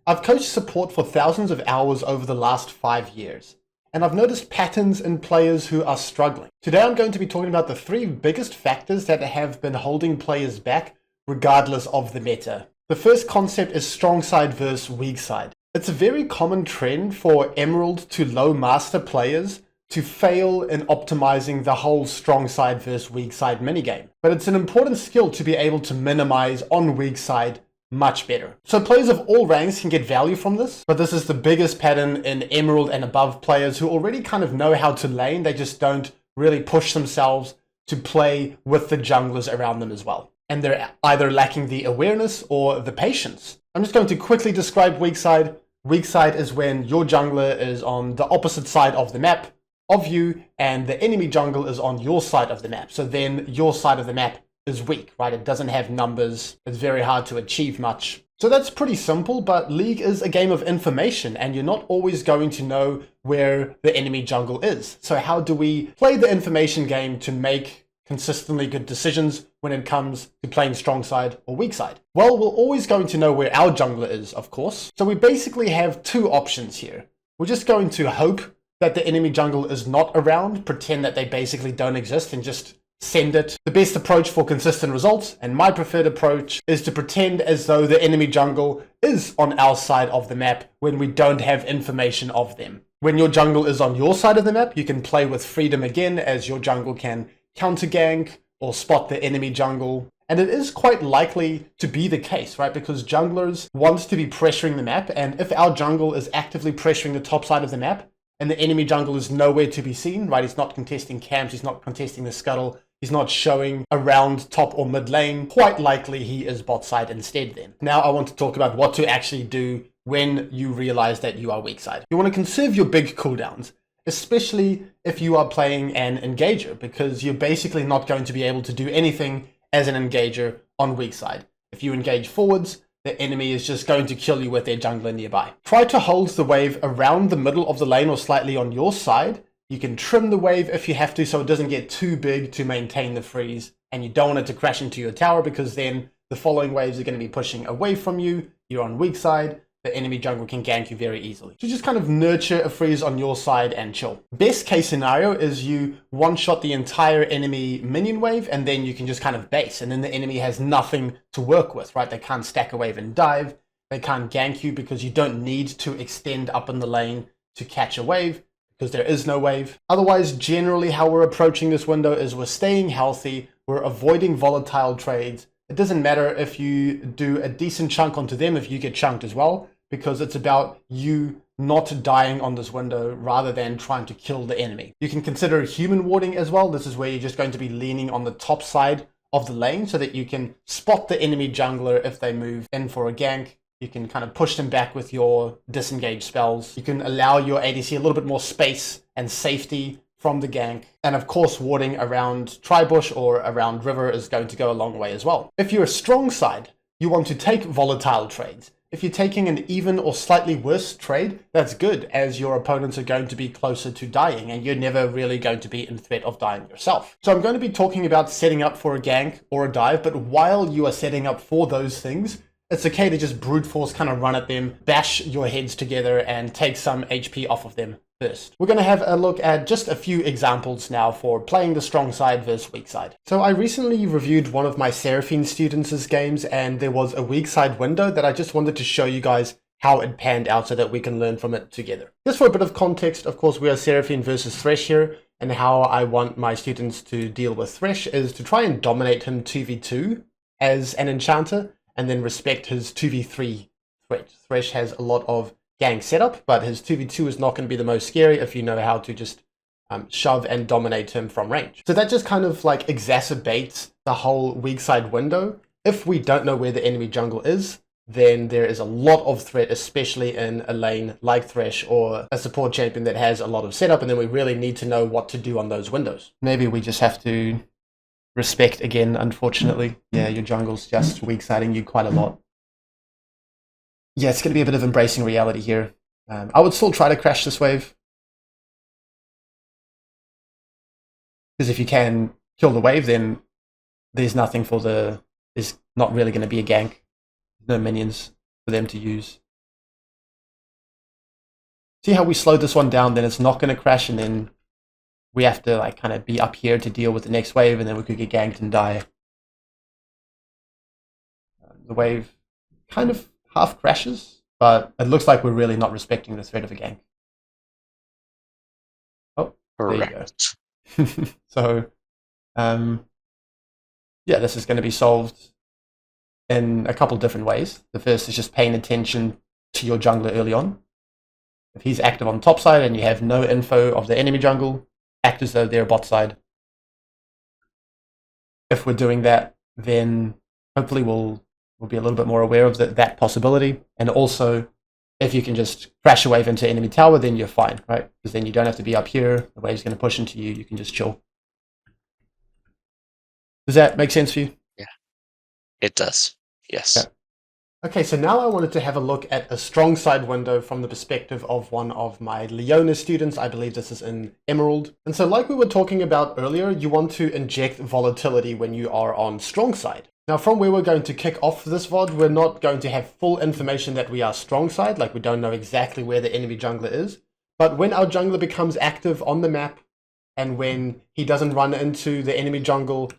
I've coached support for thousands of hours over the last 5 years, and I've noticed patterns in players who are struggling. Today I'm going to be talking about the 3 biggest factors that have been holding players back regardless of the meta. The first concept is strong side versus weak side. It's a very common trend for Emerald to low master players to fail in optimizing the whole strong side versus weak side minigame. But it's an important skill to be able to minimize on weak side much better. So players of all ranks can get value from this, but this is the biggest pattern in Emerald and above players who already kind of know how to lane. They just don't really push themselves to play with the junglers around them as well. And they're either lacking the awareness or the patience. I'm just going to quickly describe weak side. Weak side is when your jungler is on the opposite side of the map of you and the enemy jungle is on your side of the map. So then your side of the map is weak, right? It doesn't have numbers. It's very hard to achieve much. So that's pretty simple, but League is a game of information and you're not always going to know where the enemy jungle is. So how do we play the information game to make consistently good decisions when it comes to playing strong side or weak side? Well, we're always going to know where our jungler is, of course. So we basically have 2 options here. We're just going to hope that the enemy jungle is not around, pretend that they basically don't exist and just send it. The best approach for consistent results, and my preferred approach, is to pretend as though the enemy jungle is on our side of the map when we don't have information of them. When your jungle is on your side of the map, you can play with freedom again, as your jungle can counter gank or spot the enemy jungle. And it is quite likely to be the case, right? Because junglers want to be pressuring the map, and if our jungle is actively pressuring the top side of the map, and the enemy jungle is nowhere to be seen, right? He's not contesting camps, he's not contesting the scuttle, he's not showing around top or mid lane, quite likely he is bot side instead then. Now I want to talk about what to actually do when you realize that you are weak side. You want to conserve your big cooldowns, especially if you are playing an engager, because you're basically not going to be able to do anything as an engager on weak side. If you engage forwards, the enemy is just going to kill you with their jungler nearby. Try to hold the wave around the middle of the lane or slightly on your side. You can trim the wave if you have to so it doesn't get too big to maintain the freeze, and you don't want it to crash into your tower because then the following waves are going to be pushing away from you. You're on weak side. The enemy jungle can gank you very easily. So just kind of nurture a freeze on your side and chill. Best case scenario is you one-shot the entire enemy minion wave and then you can just kind of base, and then the enemy has nothing to work with, right? They can't stack a wave and dive. They can't gank you because you don't need to extend up in the lane to catch a wave because there is no wave. Otherwise, generally how we're approaching this window is we're staying healthy, we're avoiding volatile trades. It doesn't matter if you do a decent chunk onto them if you get chunked as well, because it's about you not dying on this window rather than trying to kill the enemy. You can consider human warding as well. This is where you're just going to be leaning on the top side of the lane so that you can spot the enemy jungler if they move in for a gank. You can kind of push them back with your disengage spells. You can allow your ADC a little bit more space and safety from the gank. And of course, warding around Tribush or around River is going to go a long way as well. If you're a strong side, you want to take volatile trades. If you're taking an even or slightly worse trade, that's good, as your opponents are going to be closer to dying and you're never really going to be in threat of dying yourself. So I'm going to be talking about setting up for a gank or a dive, but while you are setting up for those things, it's okay to just brute force kind of run at them, bash your heads together and take some HP off of them first. We're going to have a look at just a few examples now for playing the strong side versus weak side. So I recently reviewed one of my Seraphine students' games and there was a weak side window that I just wanted to show you guys how it panned out so that we can learn from it together. Just for a bit of context, of course, we are Seraphine versus Thresh here, and how I want my students to deal with Thresh is to try and dominate him 2v2 as an enchanter, and then respect his 2v3 threat. Thresh has a lot of gang setup, but his 2v2 is not going to be the most scary if you know how to just shove and dominate him from range. So that just kind of like exacerbates the whole weak side window. If we don't know where the enemy jungle is, then there is a lot of threat, especially in a lane like Thresh or a support champion that has a lot of setup, and then we really need to know what to do on those windows. Maybe we just have to respect again, unfortunately. Yeah, your jungle's just weak siding you quite a lot. Yeah, it's going to be a bit of embracing reality here. I would still try to crash this wave, because if you can kill the wave, then there's nothing for there's not really going to be a gank. No minions for them to use. See how we slowed this one down, then it's not going to crash, and then we have to like kind of be up here to deal with the next wave, and then we could get ganked and die. The wave kind of half crashes, but it looks like we're really not respecting the threat of a gank. Oh, Correct. there you go. So, yeah, this is going to be solved in a couple different ways. The first is just paying attention to your jungler early on. If he's active on top side and you have no info of the enemy jungle, act as though they're bot side. If we're doing that, then hopefully we'll be a little bit more aware of that possibility. And also, if you can just crash a wave into enemy tower, then you're fine, right? Because then you don't have to be up here. The wave's going to push into you. You can just chill. Does that make sense for you? Yeah, it does. Yes. Yeah. Okay, so now I wanted to have a look at a strong side window from the perspective of one of my Leona students. I believe this is in Emerald. And so like we were talking about earlier, you want to inject volatility when you are on strong side. Now from where we're going to kick off this VOD, we're not going to have full information that we are strong side, like we don't know exactly where the enemy jungler is. But when our jungler becomes active on the map, and when he doesn't run into the enemy jungle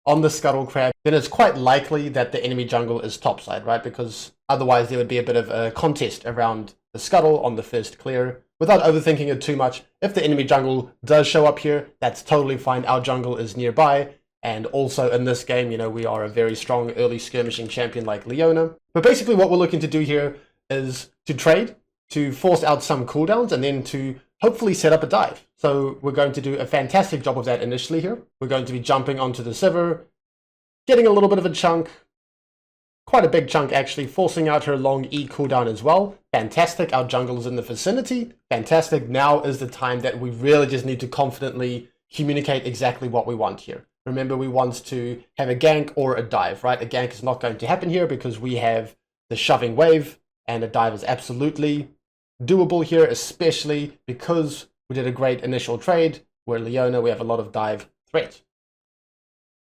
on the Scuttle Crab, then it's quite likely that the enemy jungle is topside, right? Because otherwise there would be a bit of a contest around the Scuttle on the first clear. Without overthinking it too much, if the enemy jungle does show up here, that's totally fine. Our jungle is nearby. And also in this game, you know, we are a very strong early skirmishing champion like Leona. But basically what we're looking to do here is to trade, to force out some cooldowns, and then to hopefully set up a dive. So we're going to do a fantastic job of that initially here. We're going to be jumping onto the Sivir, getting a little bit of a chunk, quite a big chunk actually, forcing out her long E cooldown as well. Fantastic, our jungle is in the vicinity. Fantastic, now is the time that we really just need to confidently communicate exactly what we want here. Remember, we want to have a gank or a dive, right? A gank is not going to happen here because we have the shoving wave, and a dive is absolutely doable here, especially because we did a great initial trade where Leona, we have a lot of dive threat.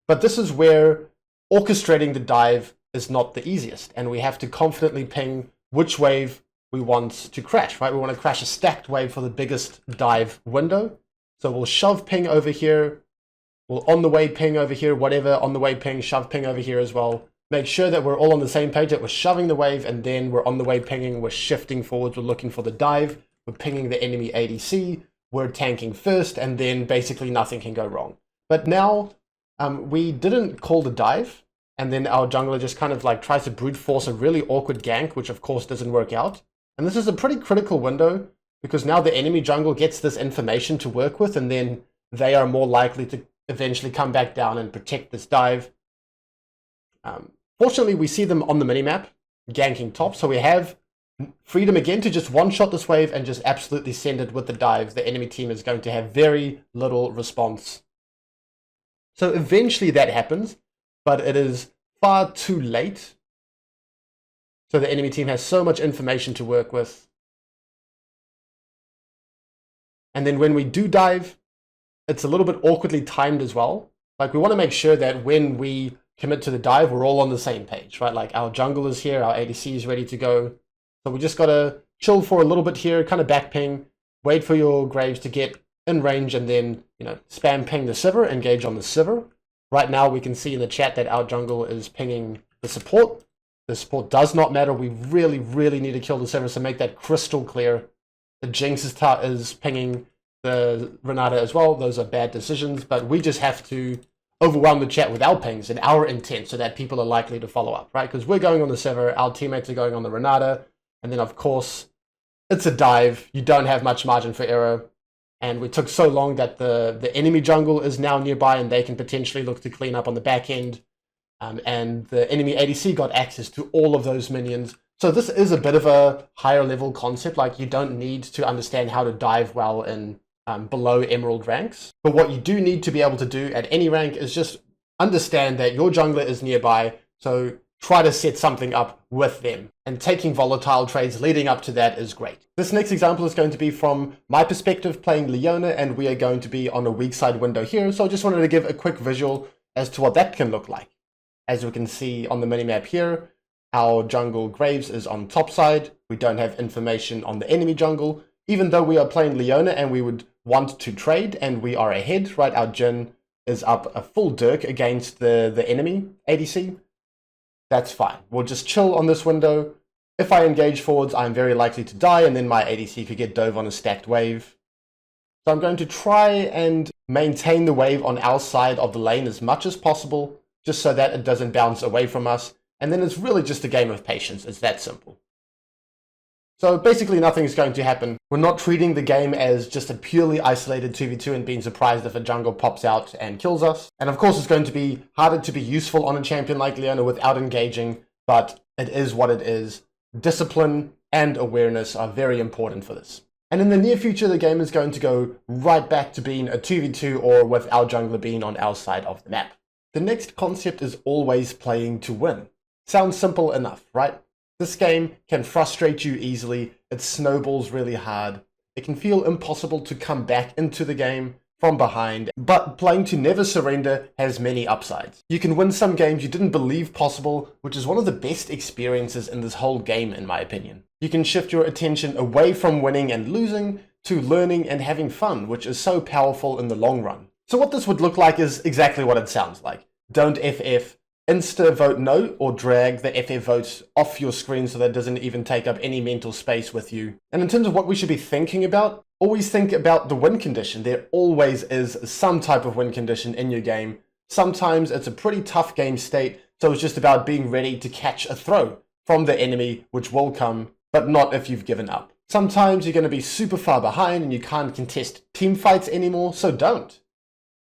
But this is where orchestrating the dive is not the easiest, and we have to confidently ping which wave we want to crash, right? We want to crash a stacked wave for the biggest dive window. So we'll shove ping over here, we'll on the way ping over here, whatever, on the way ping, shove ping over here as well. Make sure that we're all on the same page, that we're shoving the wave, and then we're on the way pinging, we're shifting forwards, we're looking for the dive, we're pinging the enemy ADC, we're tanking first, and then basically nothing can go wrong. But now, we didn't call the dive, and then our jungler just kind of like tries to brute force a really awkward gank, which of course doesn't work out. And this is a pretty critical window, because now the enemy jungle gets this information to work with, and then they are more likely to eventually come back down and protect this dive. Fortunately, we see them on the minimap, ganking top, so we have freedom again to just one-shot this wave and just absolutely send it with the dive. The enemy team is going to have very little response. So eventually that happens, but it is far too late. So the enemy team has so much information to work with. And then when we do dive, it's a little bit awkwardly timed as well. Like, we want to make sure that when we commit to the dive, we're all on the same page, right? Like, our jungle is here, our ADC is ready to go. So we just got to chill for a little bit here, kind of back ping, wait for your Graves to get in range, and then, you know, spam ping the Sivir, engage on the Sivir. Right now, we can see in the chat that our jungle is pinging the support. The support does not matter. We really, really need to kill the Sivir, so make that crystal clear. The Jinx is pinging the Renata as well. Those are bad decisions, but we just have to overwhelm the chat with our pings and our intent so that people are likely to follow up, right? Because we're going on the Sivir, our teammates are going on the Renata, and then of course, it's a dive. You don't have much margin for error, and we took so long that the enemy jungle is now nearby and they can potentially look to clean up on the back end, and the enemy ADC got access to all of those minions. So this is a bit of a higher level concept. Like, you don't need to understand how to dive well in below Emerald ranks. But what you do need to be able to do at any rank is just understand that your jungler is nearby, so try to set something up with them. And taking volatile trades leading up to that is great. This next example is going to be from my perspective playing Leona, and we are going to be on a weak side window here. So I just wanted to give a quick visual as to what that can look like. As we can see on the minimap here, our jungle Graves is on top side. We don't have information on the enemy jungle. even though we are playing Leona and we would want to trade and we are ahead, right? Our Jhin is up a full dirk against the enemy ADC. That's fine. We'll just chill on this window. If I engage forwards, I'm very likely to die, and then my ADC could get dove on a stacked wave. So I'm going to try and maintain the wave on our side of the lane as much as possible, just so that it doesn't bounce away from us. And then it's really just a game of patience. It's that simple. So basically nothing's going to happen. We're not treating the game as just a purely isolated 2v2 and being surprised if a jungle pops out and kills us. And of course it's going to be harder to be useful on a champion like Leona without engaging, but it is what it is. Discipline and awareness are very important for this. And in the near future, the game is going to go right back to being a 2v2 or with our jungler being on our side of the map. The next concept is always playing to win. Sounds simple enough, right? This game can frustrate you easily, it snowballs really hard, it can feel impossible to come back into the game from behind, but playing to never surrender has many upsides. You can win some games you didn't believe possible, which is one of the best experiences in this whole game in my opinion. You can shift your attention away from winning and losing to learning and having fun, which is so powerful in the long run. So what this would look like is exactly what it sounds like. Don't FF. Insta vote no, or drag the FF votes off your screen so that it doesn't even take up any mental space with you. And in terms of what we should be thinking about, always think about the win condition. There always is some type of win condition in your game. Sometimes it's a pretty tough game state, so it's just about being ready to catch a throw from the enemy, which will come, but not if you've given up. Sometimes you're going to be super far behind and you can't contest team fights anymore, so don't.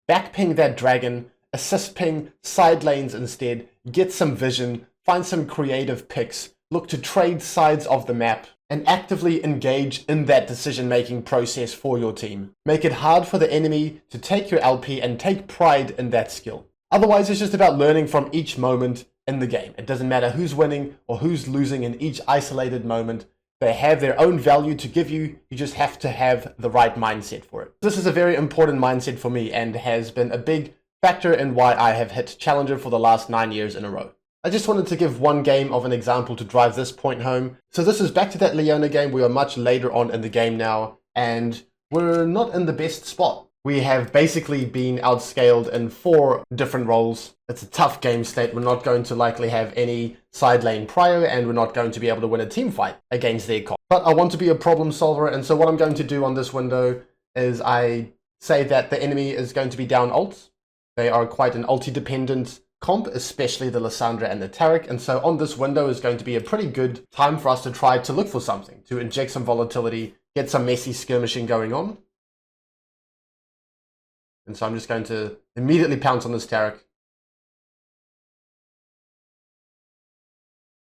Backping that dragon, assist ping side lanes instead, get some vision, find some creative picks, look to trade sides of the map, and actively engage in that decision-making process for your team. Make it hard for the enemy to take your LP and take pride in that skill. Otherwise, it's just about learning from each moment in the game. It doesn't matter who's winning or who's losing in each isolated moment. They have their own value to give you, you just have to have the right mindset for it. This is a very important mindset for me and has been a big factor in why I have hit Challenger for the last 9 years in a row. I just wanted to give one game of an example to drive this point home. So this is back to that Leona game. We are much later on in the game now, and we're not in the best spot. We have basically been outscaled in 4 different roles. It's a tough game state. We're not going to likely have any side lane prio, and we're not going to be able to win a team fight against their comp. But I want to be a problem solver, and so what I'm going to do on this window is I say that the enemy is going to be down ults. They are quite an ulti-dependent comp, especially the Lissandra and the Taric, and so on this window is going to be a pretty good time for us to try to look for something, to inject some volatility, get some messy skirmishing going on. And so I'm just going to immediately pounce on this Taric.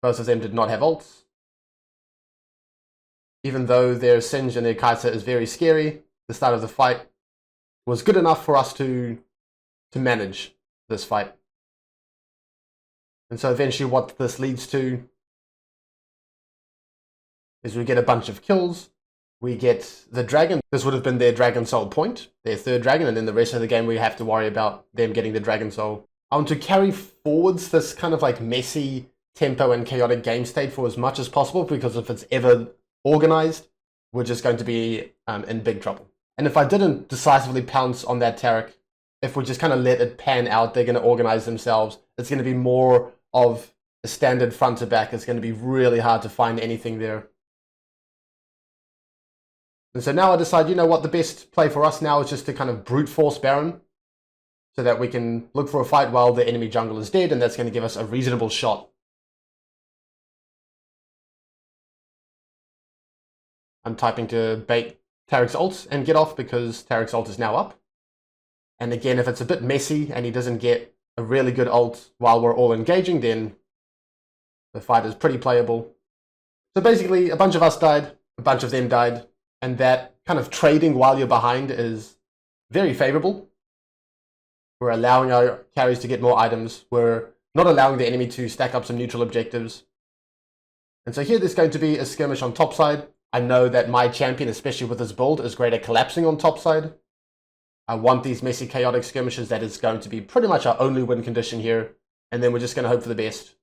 Both of them did not have ults. Even though their Singed and their Kai'Sa is very scary, the start of the fight was good enough for us to manage this fight. And so eventually what this leads to is we get a bunch of kills. We get the dragon. This would have been their Dragon Soul point, their 3rd dragon, and then the rest of the game we have to worry about them getting the Dragon Soul. I want to carry forwards this kind of like messy tempo and chaotic game state for as much as possible, because if it's ever organized, we're just going to be in big trouble. And if I didn't decisively pounce on that Taric, if we just kind of let it pan out, they're going to organize themselves. It's going to be more of a standard front to back. It's going to be really hard to find anything there. And so now I decide, you know what, the best play for us now is just to kind of brute force Baron, so that we can look for a fight while the enemy jungle is dead, and that's going to give us a reasonable shot. I'm typing to bait Taric's ult and get off because Taric's ult is now up. And again, if it's a bit messy and he doesn't get a really good ult while we're all engaging, then the fight is pretty playable. So basically, a bunch of us died, a bunch of them died, and that kind of trading while you're behind is very favorable. We're allowing our carries to get more items. We're not allowing the enemy to stack up some neutral objectives. And so here there's going to be a skirmish on top side. I know that my champion, especially with this build, is great at collapsing on top side. I want these messy, chaotic skirmishes. That is going to be pretty much our only win condition here. And then we're just going to hope for the best.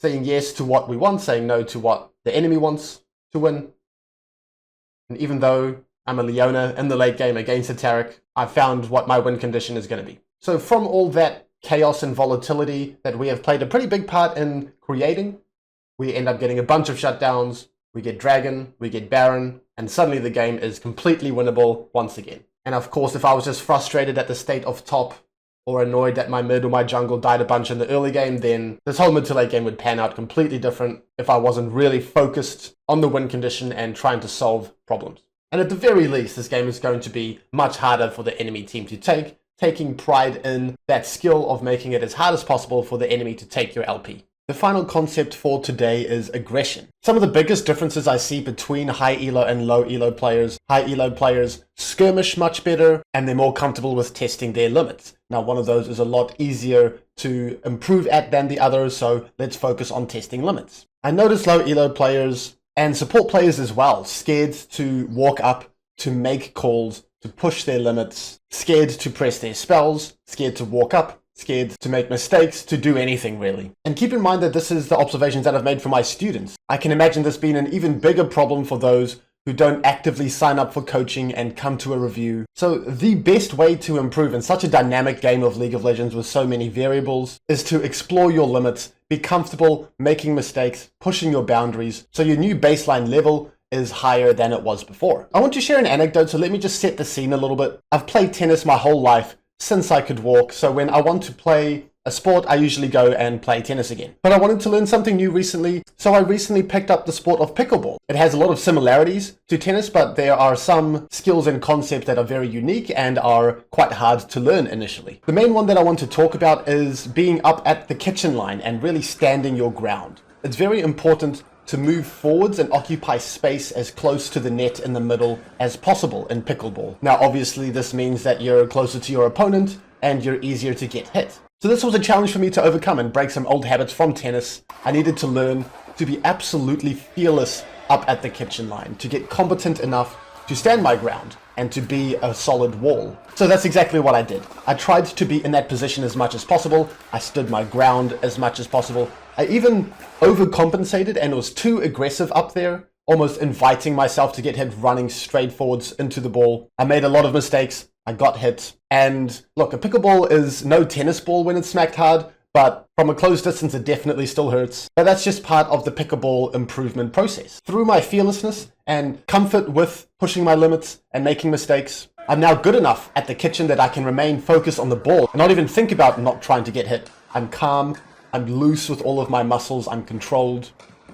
saying yes to what we want, saying no to what the enemy wants to win. And even though I'm a Leona in the late game against a Taric, I've found what my win condition is going to be. So from all that chaos and volatility that we have played a pretty big part in creating, we end up getting a bunch of shutdowns, we get Dragon, we get Baron, and suddenly the game is completely winnable once again. And of course, if I was just frustrated at the state of top, or annoyed that my mid or my jungle died a bunch in the early game, then this whole mid to late game would pan out completely different if I wasn't really focused on the win condition and trying to solve problems. And at the very least, this game is going to be much harder for the enemy team to take, taking pride in that skill of making it as hard as possible for the enemy to take your LP. The final concept for today is aggression. Some of the biggest differences I see between high elo and low elo players. High elo players skirmish much better and they're more comfortable with testing their limits. Now one of those is a lot easier to improve at than the other, so let's focus on testing limits. I notice low elo players and support players as well, scared to walk up, to make calls, to push their limits, scared to press their spells, scared to walk up, scared to make mistakes, to do anything really. And keep in mind that this is the observations that I've made for my students. I can imagine this being an even bigger problem for those who don't actively sign up for coaching and come to a review. So the best way to improve in such a dynamic game of League of Legends with so many variables is to explore your limits, be comfortable making mistakes, pushing your boundaries, so your new baseline level is higher than it was before. I want to share an anecdote, so let me just set the scene a little bit. I've played tennis my whole life, since I could walk, so when I want to play a sport, I usually go and play tennis again. But I wanted to learn something new recently, so I recently picked up the sport of pickleball. It has a lot of similarities to tennis, but there are some skills and concepts that are very unique and are quite hard to learn initially. The main one that I want to talk about is being up at the kitchen line and really standing your ground. It's very important to move forwards and occupy space as close to the net in the middle as possible in pickleball. Now obviously this means that you're closer to your opponent and you're easier to get hit. So this was a challenge for me to overcome and break some old habits from tennis. I needed to learn to be absolutely fearless up at the kitchen line, to get competent enough to stand my ground and to be a solid wall. So that's exactly what I did. I tried to be in that position as much as possible. I stood my ground as much as possible. I even overcompensated and was too aggressive up there, almost inviting myself to get hit running straight forwards into the ball. I made a lot of mistakes. I got hit. And look, a pickleball is no tennis ball when it's smacked hard, but from a close distance it definitely still hurts. But that's just part of the pickleball improvement process. Through my fearlessness and comfort with pushing my limits and making mistakes, I'm now good enough at the kitchen that I can remain focused on the ball and not even think about not trying to get hit. I'm calm, I'm loose with all of my muscles, I'm controlled,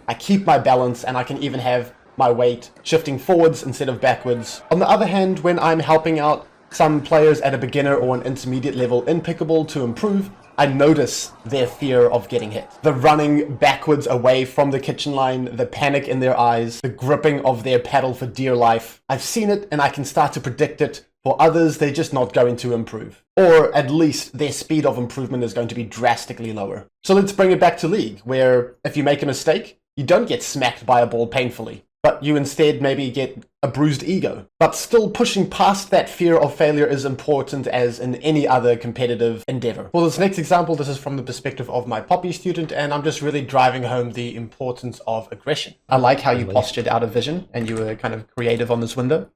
I keep my balance, and I can even have my weight shifting forwards instead of backwards. On the other hand, when I'm helping out some players at a beginner or an intermediate level in pickleball to improve, I notice their fear of getting hit. The running backwards away from the kitchen line, the panic in their eyes, the gripping of their paddle for dear life. I've seen it and I can start to predict it. For others, they're just not going to improve. Or at least their speed of improvement is going to be drastically lower. So let's bring it back to League, where if you make a mistake, you don't get smacked by a ball painfully, but you instead maybe get a bruised ego. But still pushing past that fear of failure is important as in any other competitive endeavor. For this next example, this is from the perspective of my Poppy student, and I'm just really driving home the importance of aggression. I like how you postured out of vision and you were kind of creative on this window.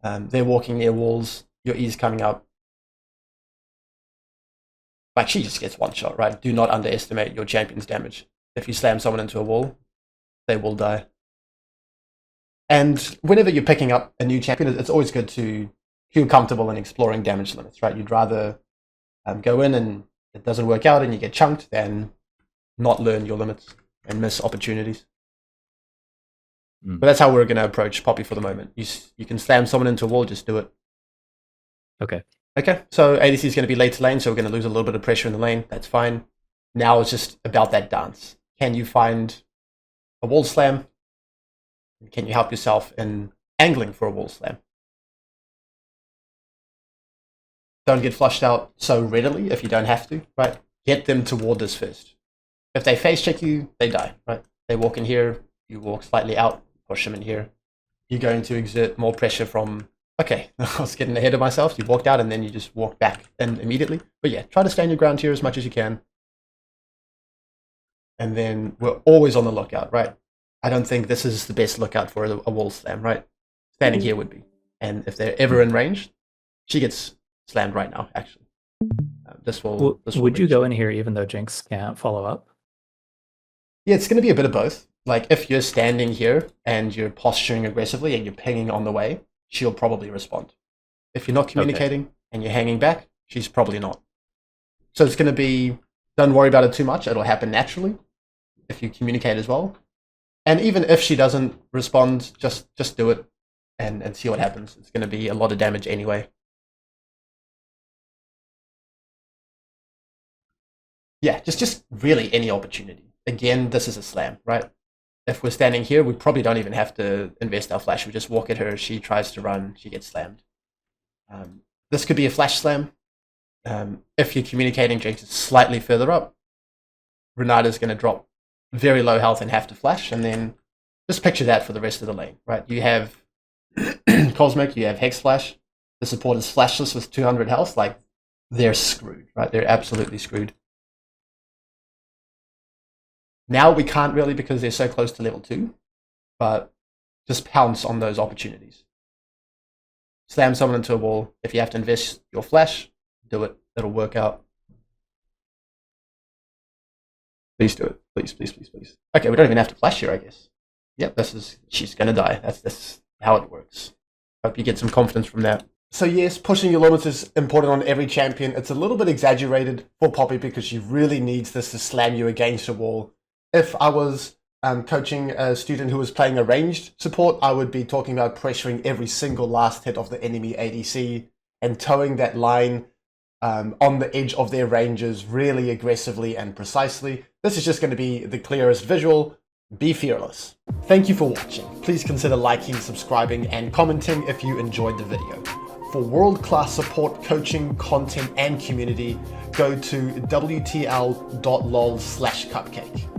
They're walking near walls, your E's coming up. Like, she just gets one shot, right? Do not underestimate your champion's damage. If you slam someone into a wall, they will die. And whenever you're picking up a new champion, it's always good to feel comfortable in exploring damage limits, right? You'd rather go in and it doesn't work out and you get chunked than not learn your limits and miss opportunities. But that's how we're going to approach Poppy for the moment. You can slam someone into a wall, just do it. Okay. Okay, so ADC is going to be late to lane, so we're going to lose a little bit of pressure in the lane. That's fine. Now it's just about that dance. Can you find a wall slam? Can you help yourself in angling for a wall slam? Don't get flushed out so readily if you don't have to, right? Get them toward this first. If they face check you, they die, right? They walk in here, you walk slightly out, push them in here. You're going to exert more pressure from, okay, I was getting ahead of myself. You walked out and then you just walk back in immediately. But yeah, try to stand your ground here as much as you can. and then we're always on the lookout, right? I don't think this is the best lookout for a wall slam, right? Standing here would be. And if they're ever in range, she gets slammed right now, actually. This will Would you go in here even though Jinx can't follow up? Yeah, it's going to be a bit of both. Like, if you're standing here and you're posturing aggressively and you're pinging on the way, she'll probably respond. If you're not communicating and you're hanging back, she's probably not. So it's going to be, don't worry about it too much. It'll happen naturally if you communicate as well. And even if she doesn't respond, just do it and see what happens. It's going to be a lot of damage anyway. Yeah, just really any opportunity. Again, this is a slam, right? If we're standing here, we probably don't even have to invest our flash. We just walk at her. She tries to run. She gets slammed. This could be a flash slam. If you're communicating, Jinx is slightly further up. Renata's going to drop very low health and have to flash. And then just picture that for the rest of the lane, right? You have Cosmic, you have Hex Flash. The support is flashless with 200 health. Like, they're screwed, right? They're absolutely screwed. Now we can't really because they're so close to level 2, but just pounce on those opportunities. Slam someone into a wall. If you have to invest your flash, do it. It'll work out. Please do it. Please, please, please, please. Okay, we don't even have to flash here, I guess. Yep, she's gonna die. That's how it works. Hope you get some confidence from that. So yes, pushing your limits is important on every champion. It's a little bit exaggerated for Poppy because she really needs this to slam you against a wall. If I was coaching a student who was playing a ranged support, I would be talking about pressuring every single last hit of the enemy ADC and towing that line on the edge of their ranges really aggressively and precisely. This is just going to be the clearest visual. Be fearless. Thank you for watching. Please consider liking, subscribing, and commenting if you enjoyed the video. For world-class support, coaching, content, and community, go to wtl.lol/cupcake.